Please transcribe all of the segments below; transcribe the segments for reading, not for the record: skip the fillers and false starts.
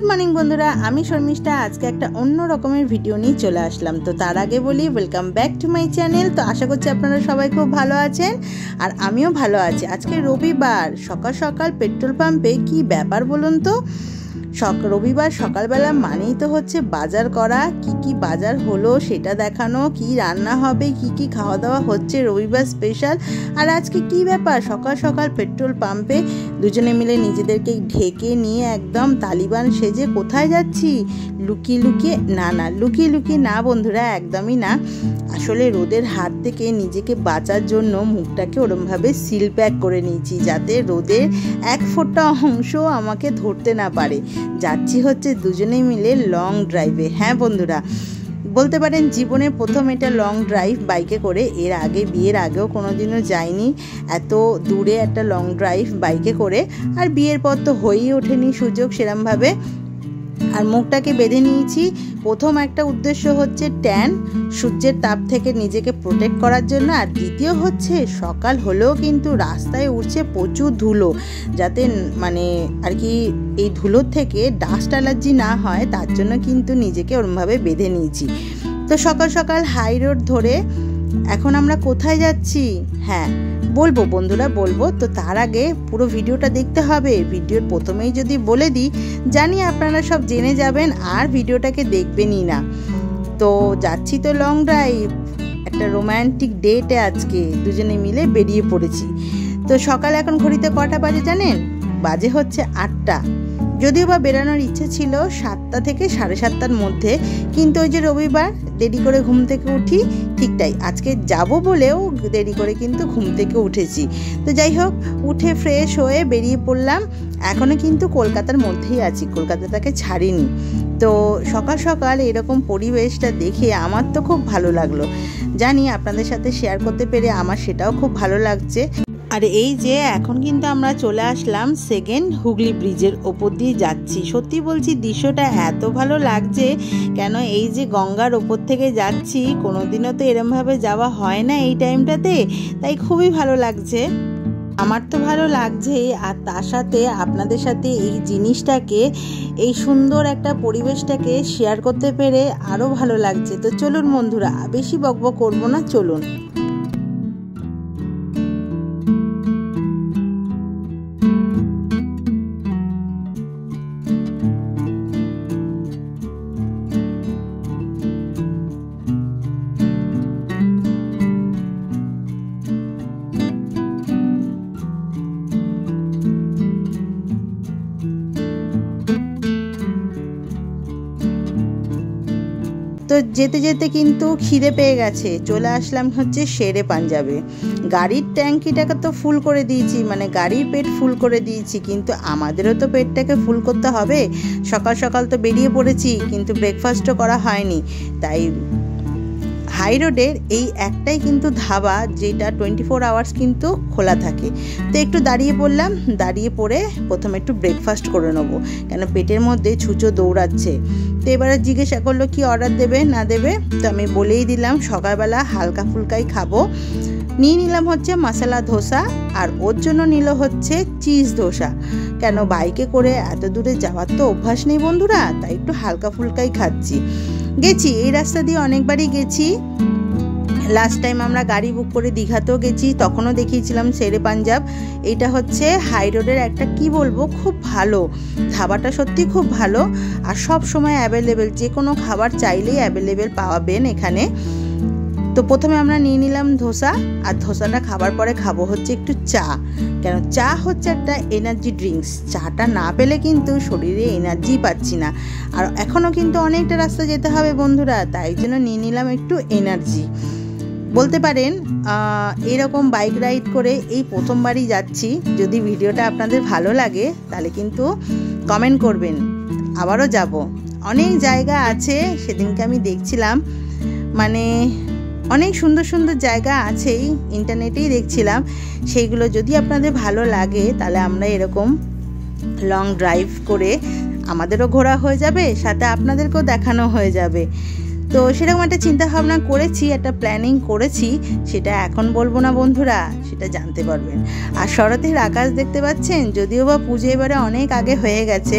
Good morning बंधुरा आमी शर्मिष्ठा आज के एक अन्य रकमेर भिडियो निये चले आसलाम। तो तार आगे बोली welcome back to my channel. तो आशा करछि आपनारा सबाई खूब भालो आछेन और आमिओ भालो आछि। आजके रविवार सकाल सकाल पेट्रोल पाम्पे कि ब्यापार बोलुन तो। रविवार सकाल बेला मानेई तो होच्छे बाजार करा, की बाजार हलो सेटा देखानो, कि रान्ना होबे, की खावा दावा होच्छे रविवार स्पेशल। और आज के की ब्यापार सकाल सकाल पेट्रोल पाम्पे दुजने मिले निजेदेरके ढेके निये एकदम तालिबान सेजे कोथाय जाচ্ছি लुकिয়ে लुकिয়ে ना लुकिয়ে लुकिয়ে ना बंधुरा एकदमই ना। आसले रोदेर हाथ थेके निजेके बाँचार जोन्नो मुखटाके ओरम भावे सिल पैक करे निয়েছি যাতে रोदेर एक फोटा अंशो आमाके धरते ना पारे। যাচ্ছি হচ্ছে দুজনেই মিলে লং ড্রাইভে। হ্যাঁ বন্ধুরা, বলতে পারেন জীবনের প্রথম এটা লং ড্রাইভ বাইকে করে। এর আগে বিয়ের আগেও কোনোদিনও যাইনি এত দূরে একটা লং ড্রাইভ বাইকে করে। আর বিয়ের পর তো হয়েই ওঠেনি সুযোগ সেরমভাবে। আর মুখটাকে বেঁধে নিয়েছি। প্রথম একটা উদ্দেশ্য হচ্ছে ট্যান সূর্যের তাপ থেকে নিজেকে প্রোটেক্ট করার জন্য। আর দ্বিতীয় হচ্ছে সকাল হলেও কিন্তু রাস্তায় উঠছে প্রচুর ধুলো, যাতে মানে আর কি এই ধুলোর থেকে ডাস্ট অ্যালার্জি না হয় তার জন্য কিন্তু নিজেকে ওরমভাবে বেঁধে নিয়েছি। তো সকাল সকাল হাই রোড ধরে এখন আমরা কোথায় যাচ্ছি হ্যাঁ বলবো বন্ধুরা, বলবো। তো তার আগে পুরো ভিডিওটা দেখতে হবে। ভিডিওর প্রথমেই যদি বলে দিই জানি আপনারা সব জেনে যাবেন আর ভিডিওটাকে দেখবেনই না। তো যাচ্ছি তো লং ড্রাইভ, একটা রোম্যান্টিক ডেটে আজকে দুজনে মিলে বেরিয়ে পড়েছি। তো সকাল এখন ঘড়িতে কটা বাজে জানেন? বাজে হচ্ছে 8টা। যদিও বা বেরানোর ইচ্ছে ছিল 7টা থেকে 7:30টার মধ্যে, কিন্তু ওই যে রবিবার দেরি করে ঘুম থেকে উঠি ঠিক তাই আজকে যাব বলেও দেরি করে কিন্তু ঘুম থেকে উঠেছি। তো যাই হোক, উঠে ফ্রেশ হয়ে বেরিয়ে পড়লাম। এখনও কিন্তু কলকাতার মধ্যেই আছি, কলকাতাটাকে ছাড়িনি। তো সকাল সকাল এরকম পরিবেশটা দেখে আমার তো খুব ভালো লাগলো। জানি আপনাদের সাথে শেয়ার করতে পেরে আমার সেটাও খুব ভালো লাগছে। আর এই যে এখন কিন্তু আমরা চলে আসলাম সেকেন্ড হুগলি ব্রিজের ওপর দিয়ে যাচ্ছি। সত্যি বলছি দৃশ্যটা এত ভালো লাগছে কেন, এই যে গঙ্গার ওপর থেকে যাচ্ছি কোনোদিনও তো এরমভাবে যাওয়া হয় না এই টাইমটাতে, তাই খুবই ভালো লাগছে। আমার তো ভালো লাগছেই, আর তার সাথে আপনাদের সাথে এই জিনিসটাকে এই সুন্দর একটা পরিবেশটাকে শেয়ার করতে পেরে আরও ভালো লাগছে। তো চলুন বন্ধুরা, বেশি বকবক করবো না, চলুন। তো যেতে যেতে কিন্তু খিদে পেয়ে গেছে, চলে আসলাম হচ্ছে শেরে পাঞ্জাবে। গাড়ির ট্যাঙ্কিটাকে তো ফুল করে দিয়েছি, মানে গাড়ির পেট ফুল করে দিয়েছি, কিন্তু আমাদেরও তো পেটটাকে ফুল করতে হবে। সকাল সকাল তো বেরিয়ে পড়েছি কিন্তু ব্রেকফাস্টও করা হয়নি, তাই হাই রোডের এই একটাই কিন্তু ধাবা যেটা 24 আওয়ার্স কিন্তু খোলা থাকে। তো একটু দাঁড়িয়ে পড়লাম, দাঁড়িয়ে পড়ে প্রথমে একটু ব্রেকফাস্ট করে নেবো, কেন পেটের মধ্যে ছুঁচো দৌড়াচ্ছে। তো এবারে জিজ্ঞাসা করলো কি অর্ডার দেবে না দেবে, তো আমি বলেই দিলাম সকালবেলা হালকা ফুলকাই খাবো। নিয়ে নিলাম হচ্ছে মশলা ধোসা, আর ওর জন্য নিল হচ্ছে চিজ ধোসা। কেন বাইকে করে এত দূরে যাওয়ার তো অভ্যাস নেই বন্ধুরা, তাই একটু হালকা ফুলকাই খাচ্ছি। গেছি এই রাস্তা দিয়ে অনেকবারই গেছি। লাস্ট টাইম আমরা গাড়ি বুক করে দীঘাতেও গেছি, তখনও দেখিয়েছিলাম শেরে পাঞ্জাব। এটা হচ্ছে হাই রোডের একটা কি বলবো খুব ভালো ধাবাটা, সত্যি খুব ভালো। আর সব সময় অ্যাভেলেবেল, যে কোনো খাবার চাইলেই অ্যাভেলেবেল পাওয়াবেন এখানে। তো প্রথমে আমরা নিয়ে নিলাম ধোসা, আর ধোসাটা খাবার পরে খাবো হচ্ছে একটু চা। কেন চা হচ্ছে একটা এনার্জি ড্রিঙ্কস, চাটা না পেলে কিন্তু শরীরে এনার্জি পাচ্ছি না। আর এখনও কিন্তু অনেকটা রাস্তা যেতে হবে বন্ধুরা, তাই জন্য নিয়ে নিলাম একটু এনার্জি। বলতে পারেন এরকম বাইক রাইড করে এই প্রথমবারই যাচ্ছি। যদি ভিডিওটা আপনাদের ভালো লাগে তাহলে কিন্তু কমেন্ট করবেন, আবারও যাব। অনেক জায়গা আছে, সেদিনকে আমি দেখছিলাম, মানে অনেক সুন্দর সুন্দর জায়গা আছেই, ইন্টারনেটেই দেখছিলাম। সেইগুলো যদি আপনাদের ভালো লাগে তাহলে আমরা এরকম লং ড্রাইভ করে আমাদেরও ঘোরা হয়ে যাবে, সাথে আপনাদেরকেও দেখানো হয়ে যাবে। তো সেরকম একটা চিন্তা ভাবনা করেছি, একটা প্ল্যানিং করেছি, সেটা এখন বলবো না বন্ধুরা, সেটা জানতে পারবেন। আর শরতের আকাশ দেখতে পাচ্ছেন, যদিও বা পুজো এবারে অনেক আগে হয়ে গেছে,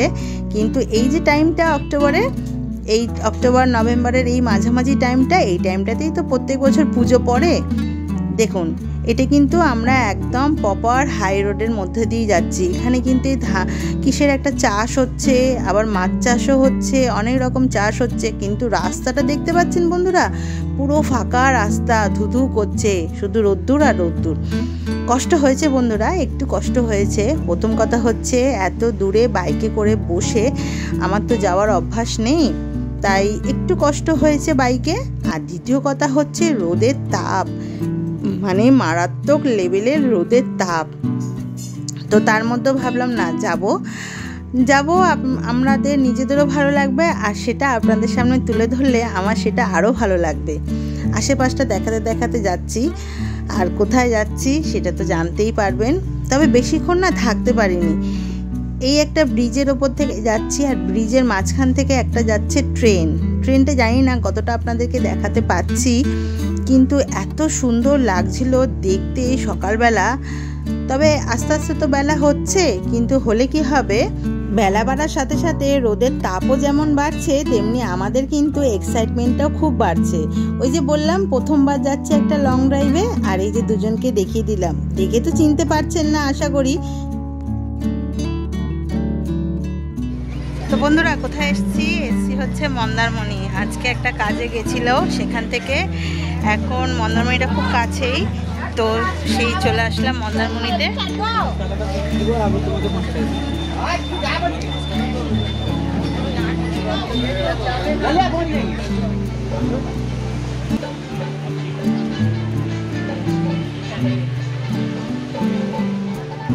কিন্তু এই যে টাইমটা অক্টোবরে, এই অক্টোবর নভেম্বরের এই মাঝামাঝি টাইমটা, এই টাইমটাতেই তো প্রত্যেক বছর পুজো পড়ে। দেখুন এটা কিন্তু আমরা একদম প্রপার হাই রোডের মধ্যে দিয়ে যাচ্ছি। এখানে কিন্তু কিসের একটা চাষ হচ্ছে, আবার মাছ চাষও হচ্ছে, অনেক রকম চাষ হচ্ছে। কিন্তু রাস্তাটা দেখতে পাচ্ছেন বন্ধুরা, পুরো ফাঁকা রাস্তা, ধুধু করছে, শুধু রোদ্দুর আর রোদ্দুর। কষ্ট হয়েছে বন্ধুরা, একটু কষ্ট হয়েছে। প্রথম কথা হচ্ছে এত দূরে বাইকে করে বসে আমার তো যাওয়ার অভ্যাস নেই, তাই একটু কষ্ট হয়েছে বাইকে। আর দ্বিতীয় কথা হচ্ছে রোদের তাপ, মানে মারাত্মক লেভেলের রোদের তাপ। তো তার মধ্যে ভাবলাম না যাব, আমাদের নিজেদেরও ভালো লাগবে, আর সেটা আপনাদের সামনে তুলে ধরলে আমার সেটা আরও ভালো লাগবে। আশেপাশটা দেখাতে দেখাতে যাচ্ছি, আর কোথায় যাচ্ছি সেটা তো জানতেই পারবেন। তবে বেশিক্ষণ না থাকতে পারিনি। এই একটা ব্রিজের ওপর থেকে যাচ্ছি, আর ব্রিজের মাঝখান থেকে একটা যাচ্ছে ট্রেনটা জানি না কতটা আপনাদেরকে দেখাতে পাচ্ছি, কিন্তু এত সুন্দর লাগছিল দেখতে সকালবেলা। তবে আস্তে আস্তে তো বেলা হচ্ছে, কিন্তু হলে কি হবে, বেলা বাড়ার সাথে সাথে রোদের তাপও যেমন বাড়ছে, তেমনি আমাদের কিন্তু এক্সাইটমেন্টটাও খুব বাড়ছে। ওই যে বললাম প্রথমবার যাচ্ছে একটা লং ড্রাইভে, আর এই যে দুজনকে দেখিয়ে দিলাম, দেখে তো চিনতে পারছেন না আশা করি। তো বন্ধুরা কোথায় এসেছি হচ্ছে মন্দারমণি। আজকে একটা কাজে গেছিল, সেখান থেকে এখন মন্দারমণিটা খুব কাছেই, তো সেই চলে আসলাম মন্দারমণিতে।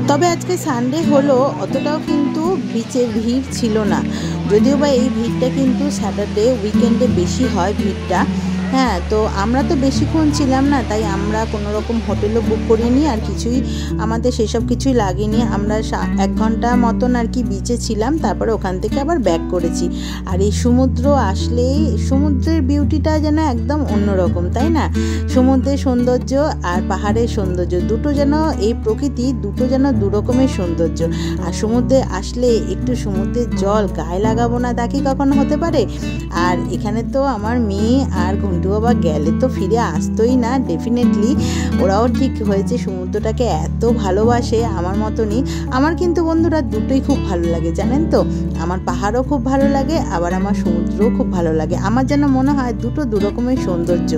তবে আজকে সানডে হলো, অতটাও কিন্তু বিচে ভিড় ছিল না, যদিও বা এই ভিড়টা কিন্তু স্যাটারডে উইকেন্ডে বেশি হয় ভিড়টা। হ্যাঁ, তো আমরা তো বেশিক্ষণ ছিলাম না, তাই আমরা কোনো রকম হোটেলও বুক করিনি, আর কিছুই আমাদের সেসব কিছুই লাগেনি। আমরা 1 ঘন্টা মতন আর কি বিচে ছিলাম, তারপরে ওখান থেকে আবার ব্যাক করেছি। আর এই সমুদ্র আসলেই সমুদ্রের বিউটিটা যেন একদম অন্যরকম, তাই না? সমুদ্রের সৌন্দর্য আর পাহাড়ের সৌন্দর্য দুটো যেন, এই প্রকৃতি দুটো যেন দুরকমের সৌন্দর্য। আর সমুদ্রে আসলে একটু সমুদ্রের জল গায়ে লাগাবো না, তা কি কখনো হতে পারে? আর এখানে তো আমার মেয়ে আর ঘন্টু বাবা গেলে তো ফিরে আসতোই না ডেফিনেটলি। ওরাও ঠিক হয়েছে, সমুদ্রটাকে এত ভালোবাসে আমার মতনই। আমার কিন্তু বন্ধুরা দুটোই খুব ভালো লাগে, জানেন তো। আমার পাহাড়ও খুব ভালো লাগে, আবার আমার সমুদ্রও খুব ভালো লাগে। আমার যেন মনে হয় দুটো দুরকমের সৌন্দর্য,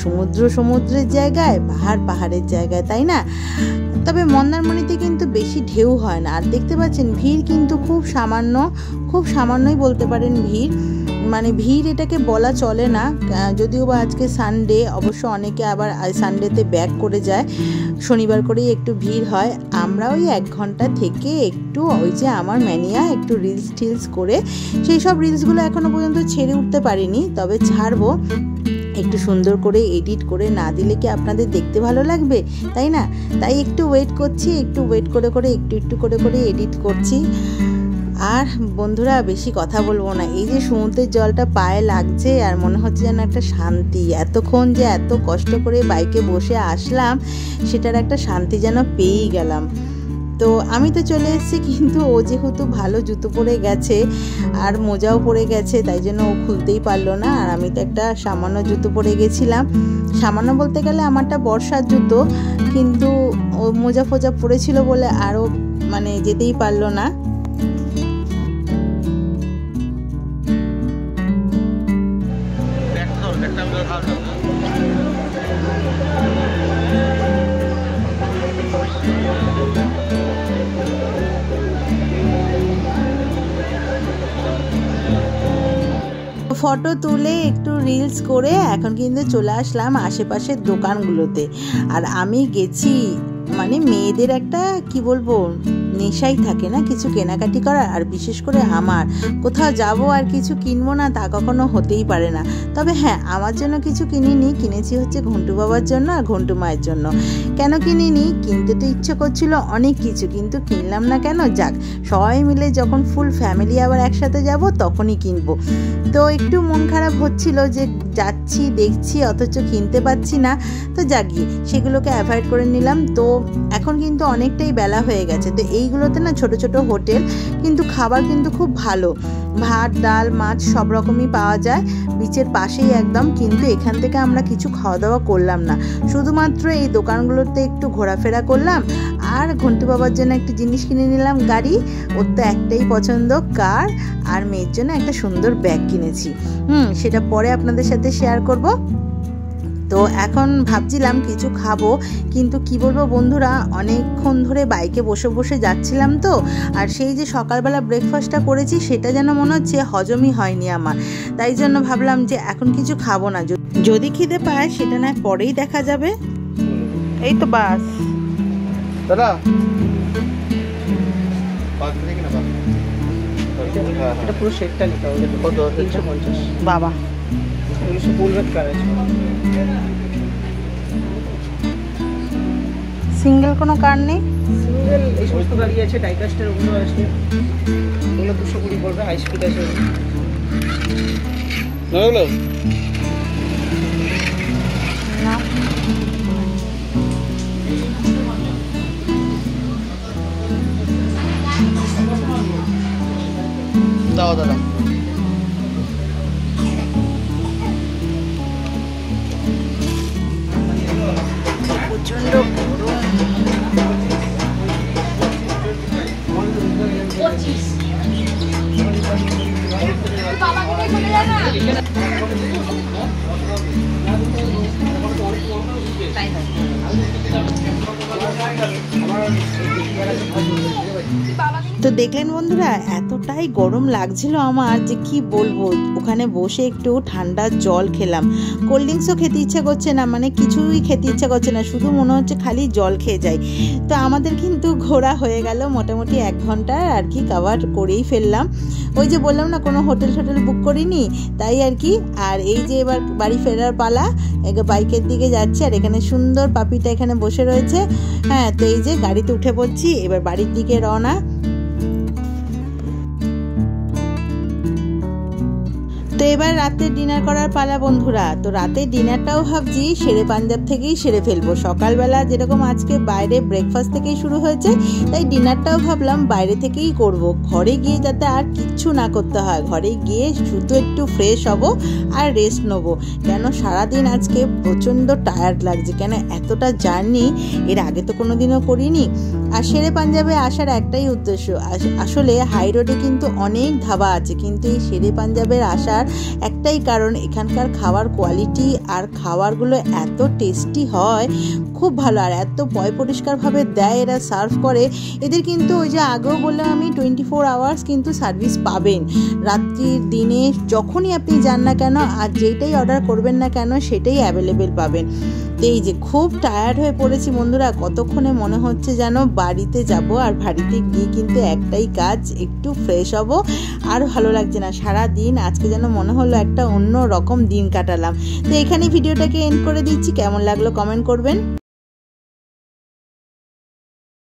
সমুদ্র সমুদ্রের জায়গায়, পাহাড় পাহাড়ের জায়গায়, তাই না? তবে মন্দারমণিতে কিন্তু বেশি ঢেউ হয় না। আর দেখতে পাচ্ছেন ভিড় কিন্তু খুব সামান্যই বলতে পারেন ভিড়, মানে ভিড় এটাকে বলা চলে না। যদিও বা আজকে সানডে, অবশ্য অনেকে আবার সানডেতে ব্যাক করে যায়, শনিবার করেই একটু ভিড় হয়। আমরা ওই 1 ঘন্টা থেকে একটু ওই যে আমার ম্যানিয়া একটু রিলস করে, সেই সব রিলসগুলো এখনো পর্যন্ত ছেড়ে উঠতে পারিনি, তবে ছাড়বো। একটু সুন্দর করে এডিট করে না দিলে কি আপনাদের দেখতে ভালো লাগবে, তাই না? তাই একটু ওয়েট করছি, একটু ওয়েট করে একটু করে এডিট করছি। আর বন্ধুরা বেশি কথা বলবো না, এই যে সমুদ্রের জলটা পায়ে লাগছে, আর মনে হচ্ছে যেন একটা শান্তি। এতক্ষণ যে এত কষ্ট করে বাইকে বসে আসলাম, সেটার একটা শান্তি যেন পেয়েই গেলাম। তো আমি তো চলে এসেছি, কিন্তু ও যেহেতু ভালো জুতো পরে গেছে আর মোজাও পরে গেছে, তাই জন্য ও খুলতেই পারলো না। আর আমি তো একটা সামান্য জুতো পরে গেছিলাম, সামান্য বলতে গেলে আমারটা বর্ষার জুতো, কিন্তু ও মোজা ফোজা পরেছিল বলে আরও মানে যেতেই পারলো না। ফটো তুলে একটু রিলস করে এখন কিন্তু চলে আসলাম আশেপাশের দোকানগুলোতে। আর আমি গেছি, মানে মেয়েদের একটা কি বলবো নেশাই থাকে না কিছু কেনাকাটি করার, আর বিশেষ করে আমার কোথাও যাব আর কিছু কিনবো না তা কখনো হতেই পারে না। তবে হ্যাঁ, আমার জন্য কিছু কিনিনি, কিনেছি হচ্ছে ঘন্টু বাবার জন্য আর ঘন্টু মায়ের জন্য। কেন কিনিনি, কিনতে তো ইচ্ছে করছিল অনেক কিছু, কিন্তু কিনলাম না কেন। যাক, সবাই মিলে যখন ফুল ফ্যামিলি আবার একসাথে যাব তখনই কিনবো। তো একটু মন খারাপ হচ্ছিল যে যাচ্ছি দেখছি অথচ কিনতে পাচ্ছি না, তো যাগি সেগুলোকে অ্যাভয়েড করে নিলাম। তো এখন কিন্তু অনেকটাই বেলা হয়ে গেছে, তো এইগুলোতে না ছোট ছোট হোটেল, কিন্তু খাবার কিন্তু খুব ভালো, ভাত ডাল মাছ সব রকমই পাওয়া যায় বিচের পাশেই একদম। কিন্তু এখান থেকে আমরা কিছু খাওয়া দাওয়া করলাম না, শুধুমাত্র এই দোকানগুলোতে একটু ঘোরাফেরা করলাম আর ঘন্টু বাবার জন্য একটা জিনিস কিনে নিলাম, গাড়ি, ওর তো একটাই পছন্দ কার, আর মেয়ের জন্য একটা সুন্দর ব্যাগ কিনেছি। সেটা পরে আপনাদের সাথে শেয়ার করব। তো এখন ভাবছিলাম কিছু খাবো, কিন্তু কি বলবো বন্ধুরা, অনেকক্ষণ ধরে বাইকে বসে বসে যাচ্ছিলাম তো, আর সেই যে সকালবেলা ব্রেকফাস্টটা করেছি সেটা যেন মনে হচ্ছে হজমই হয়নি আমার, তাই জন্য ভাবলাম যে এখন কিছু খাবো না, যদি খিদে পায় সেটা না পরেই দেখা যাবে। এই তো বাস দাদা এটা পুরো সেটটা নিতে হবে, কত 350 বাবা, এগুলো সব ফুল রেট কার আছে, সিঙ্গেল কোনো কার নেই, সিঙ্গেল এই সমস্ত গাড়ি আছে, ডাইকাস্টার ওগুলো আছে, ওগুলো 220 পড়বে, হাই স্পিড আছে ওগুলো না দাও দাদা। প্রচন্ড গরম। তো দেখলেন বন্ধুরা, এতটাই গরম লাগছিল আমার যে কি বলবো, ওখানে বসে একটু ঠান্ডা জল খেলাম, কোল্ড ড্রিঙ্কসও খেতে ইচ্ছা করছে না, মানে কিছুই খেতে ইচ্ছা করছে না, শুধু মনে হচ্ছে খালি জল খেয়ে যাই। তো আমাদের কিন্তু ঘোরা হয়ে গেল মোটামুটি 1 ঘন্টা আর কি, কভার করেই ফেললাম। ওই যে বললাম না কোনো হোটেল বুক করিনি, তাই আর কি। আর এই যে এবার বাড়ি ফেরার পালা, বাইকের দিকে যাচ্ছি, আর এখানে সুন্দর পাপিটা এখানে বসে রয়েছে। হ্যাঁ, তো এই যে গাড়িতে উঠে পড়ছি, এবার বাড়ির দিকে রওনা। তো এবার রাতে ডিনার করার পালা বন্ধুরা। তো রাতে ডিনারটাও ভাবছি শেরে পাঞ্জাব থেকেই সেরে ফেলবো, সকালবেলা যেরকম আজকে বাইরে ব্রেকফাস্ট থেকেই শুরু হয়েছে, তাই ডিনারটাও ভাবলাম বাইরে থেকেই করব, ঘরে গিয়ে যাতে আর কিচ্ছু না করতে হয়, ঘরে গিয়ে শুধু একটু ফ্রেশ হব আর রেস্ট নেব। কেন সারাদিন আজকে প্রচণ্ড টায়ার্ড লাগছে, কেন এতটা জার্নি এর আগে তো কোনোদিনও করিনি। আর শেরে পাঞ্জাবে আসার একটাই উদ্দেশ্য, আসলে হাই রোডে কিন্তু অনেক ধাবা আছে, কিন্তু এই শেরে পাঞ্জাবের আসার একটাই কারণ, এখানকার খাবার কোয়ালিটি আর খাবারগুলো এত টেস্টি হয়, খুব ভালো, আর এত পরিষ্কারভাবে দেয়, এরা সার্ভ করে। এদের কিন্তু ওই যে আগেও বললাম আমি 24 আওয়ার্স কিন্তু সার্ভিস পাবেন, রাত্রির দিনে যখনই আপনি যান না কেন আর যেটাই অর্ডার করবেন না কেন সেটাই অ্যাভেলেবেল পাবেন। তো এই যে খুব টায়ার্ড হয়ে পড়েছি বন্ধুরা, কতক্ষণে মনে হচ্ছে যেন বাড়িতে যাব, আর বাড়িতে গিয়ে কিন্তু একটাই কাজ, একটু ফ্রেশ হব, আর ভালো লাগছে না সারা দিন, আজকে যেন মনে হলো একটা অন্য রকম দিন কাটালাম। তো এখানে ভিডিওটাকে এন্ড করে দিচ্ছি, কেমন লাগলো কমেন্ট করবেন।